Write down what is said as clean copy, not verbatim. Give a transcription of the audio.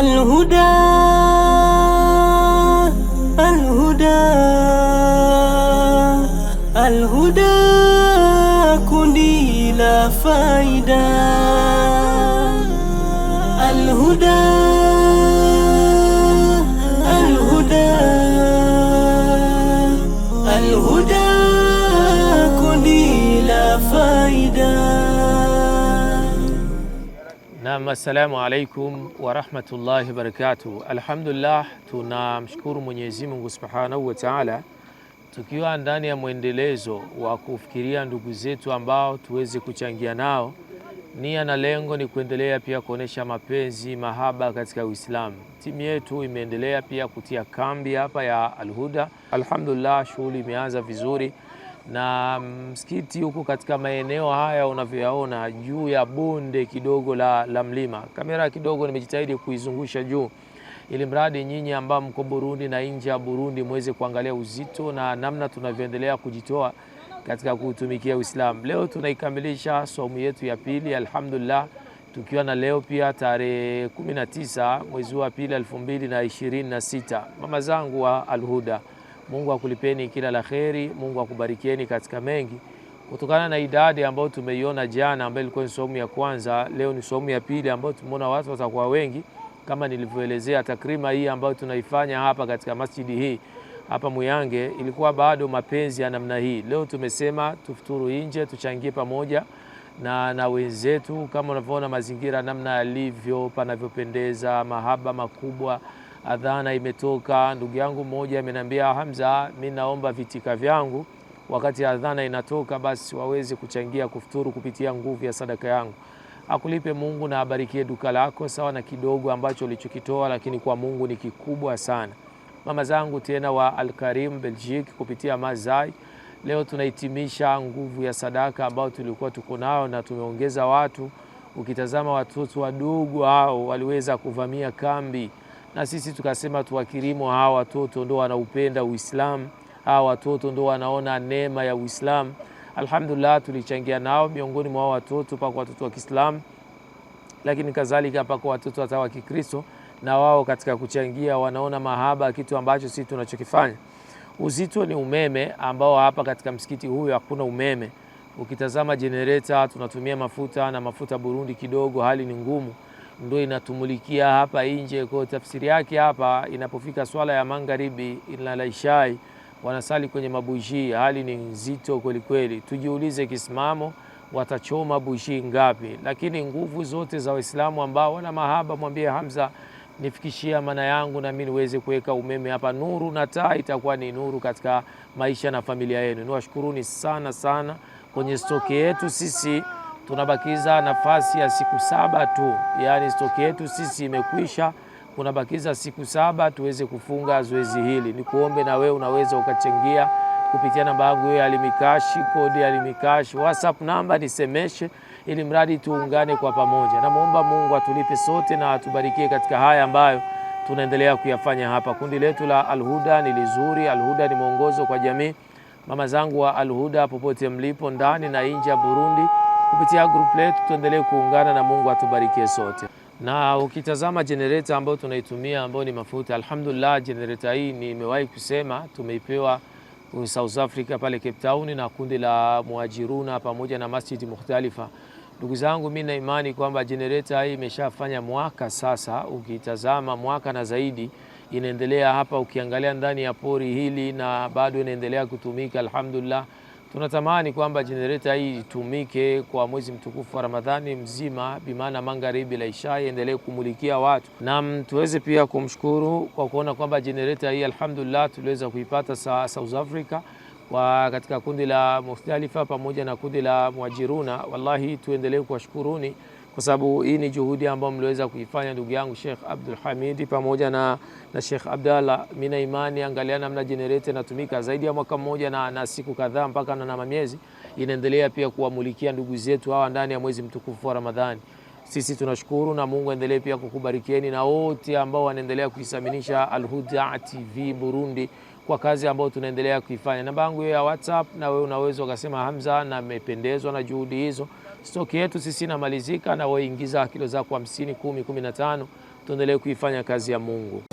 الهدى الهدى الهدى kundi la faida. الهدى الهدى الهدى kundi la faida. Naam, assalamu alaikum wa rahmatullahi wa barakatuh. Alhamdulillah, tunamshukuru Mwenyezi Mungu Subhanahu wa Ta'ala, tukiwa ndani ya mwendelezo wa kufikiria ndugu zetu ambao tuweze kuchangia nao. Nia na lengo ni kuendelea pia kuonesha mapenzi, mahaba katika Uislamu. Timu yetu imeendelea pia kutia kambi hapa ya Al-Huda. Alhamdulillah, shughuli imeanza vizuri na msikiti huko katika maeneo haya unavyoyaona juu ya bonde kidogo la mlima. Kamera kidogo nimejitahidi kuizungusha juu ili mradi nyinyi ambao mko Burundi na nje ya Burundi muweze kuangalia uzito na namna tunavyoendelea kujitoa katika kutumikia Uislamu. Leo tunaikamilisha somo yetu ya pili, alhamdulillah, tukiwa na leo pia tarehe 19 mwezi wa pili 2026. Mama zangu wa Al-Huda, Mungu akulipeni kila la kheri, Mungu akubarikieni katika mengi. Kutokana na idadi ambayo tumeiona jana ambayo ilikuwa ni somo ya kwanza, leo ni somo ya pili ambayo tumeona watu watakuwa wengi. Kama nilivyoelezea, takrima hii ambayo tunaifanya hapa katika masjidi hii hapa Muyange ilikuwa bado mapenzi ya namna hii. Leo tumesema tufuturu nje, tuchangie pamoja na wenzetu. Kama unavyoona mazingira namna yalivyo, panavyopendeza, mahaba makubwa. Adhana imetoka. Ndugu yangu mmoja ameniambia, Hamza, mimi naomba vitika vyangu wakati adhana inatoka basi waweze kuchangia kufuturu kupitia nguvu ya sadaka yangu. Akulipe Mungu na abarikie duka lako sawa na kidogo ambacho ulichokitoa, lakini kwa Mungu ni kikubwa sana. Mama zangu tena wa Al-Karim Belgique kupitia Mazai, leo tunahitimisha nguvu ya sadaka ambao tulikuwa tuko nao na tumeongeza watu. Ukitazama watoto wadogo hao waliweza kuvamia kambi na sisi tukasema tuwakirimu hao watoto, ndio wanaupenda Uislamu, hao watoto ndio wanaona neema ya Uislamu. Alhamdulillah, tulichangia nao miongoni mwa watoto pako watoto wa Kiislamu, lakini kadhalika pako watoto hata wa Kikristo, na wao katika kuchangia wanaona mahaba kitu ambacho sisi tunachokifanya. Uzito ni umeme ambao hapa katika msikiti huu hakuna umeme. Ukitazama generator tunatumia mafuta na mafuta Burundi kidogo, hali ni ngumu, ndio inatumulikia hapa nje. Kwa tafsiri yake hapa inapofika swala ya magharibi ila ishai wanasali kwenye mabuji, hali ni nzito kweli kweli. Tujiulize kisimamo watachoma buji ngapi? Lakini nguvu zote za Waislamu ambao wana mahaba, mwambie Hamza, nifikishia maana yangu na mimi niweze kuweka umeme hapa. Nuru na taa itakuwa ni nuru katika maisha na familia yenu. Niwashukuruni sana sana. Kwenye stoki yetu sisi tunabakiza nafasi ya siku 7 tu, yani stoki yetu sisi imekwisha. Kunabakiza siku 7 tuweze kufunga zoezi hili. Nikuombe na wewe unaweza ukachangia kupitia namba yangu ya Alimikashi, kodi ya Alimikashi, WhatsApp namba nisemeshe, ili mradi tuungane kwa pamoja. Namuomba Mungu atulipe sote na atubarikie katika haya ambayo tunaendelea kuyafanya hapa. Kundi letu la Al-Huda ni lizuri. Al-Huda ni mwongozo kwa jamii. Mama zangu wa Al-Huda popote mlipo ndani na nje ya Burundi, kupitia group letu tuendelee kuungana na Mungu atubarikie sote. Na ukitazama generator ambayo tunaitumia ambayo ni mafuta, alhamdulillah, generator hii nimewahi kusema tumeipewa South Africa pale Cape Town na kundi la Muajiruna pamoja na masjidi mukhtalifa. Ndugu zangu, mimi na imani kwamba generator hii imeshafanya mwaka sasa. Ukitazama mwaka na zaidi inaendelea hapa, ukiangalia ndani ya pori hili na bado inaendelea kutumika, alhamdulillah. Tunatamani kwamba generator hii itumike kwa mwezi mtukufu wa Ramadhani mzima, bimaana magharibi la isha endelee kumulikia watu. Na tuweze pia kumshukuru kwa kuona kwamba generator hii alhamdulillah tuliweza kuipata South Africa kwa katika kundi la Mukhtalifa pamoja na kundi la Muajiruna. Wallahi tuendelee kuwashukuruni kwa sababu hii ni juhudi ambayo mliweza kuifanya ndugu yangu Sheikh Abdul Hamid pamoja na Sheikh Abdallah. Mina imani angalia namna generator inatumika zaidi ya mwaka mmoja na siku kadhaa mpaka na miezi, inaendelea pia kuwamulikia ndugu zetu hawa ndani ya mwezi mtukufu wa Ramadhani. Sisi tunashukuru na Mungu endelee pia kukubarikieni na wote ambao wanaendelea kuisaminisha Al-Huda TV Burundi kwa kazi ambayo tunaendelea kuifanya. Namba yangu ya WhatsApp, na wewe unaweza ukasema Hamza na nimependezwa na juhudi hizo. Stoki yetu sisi inamalizika, na wewe ingiza kilo zako 50, 10, 15 tuendelee kuifanya kazi ya Mungu.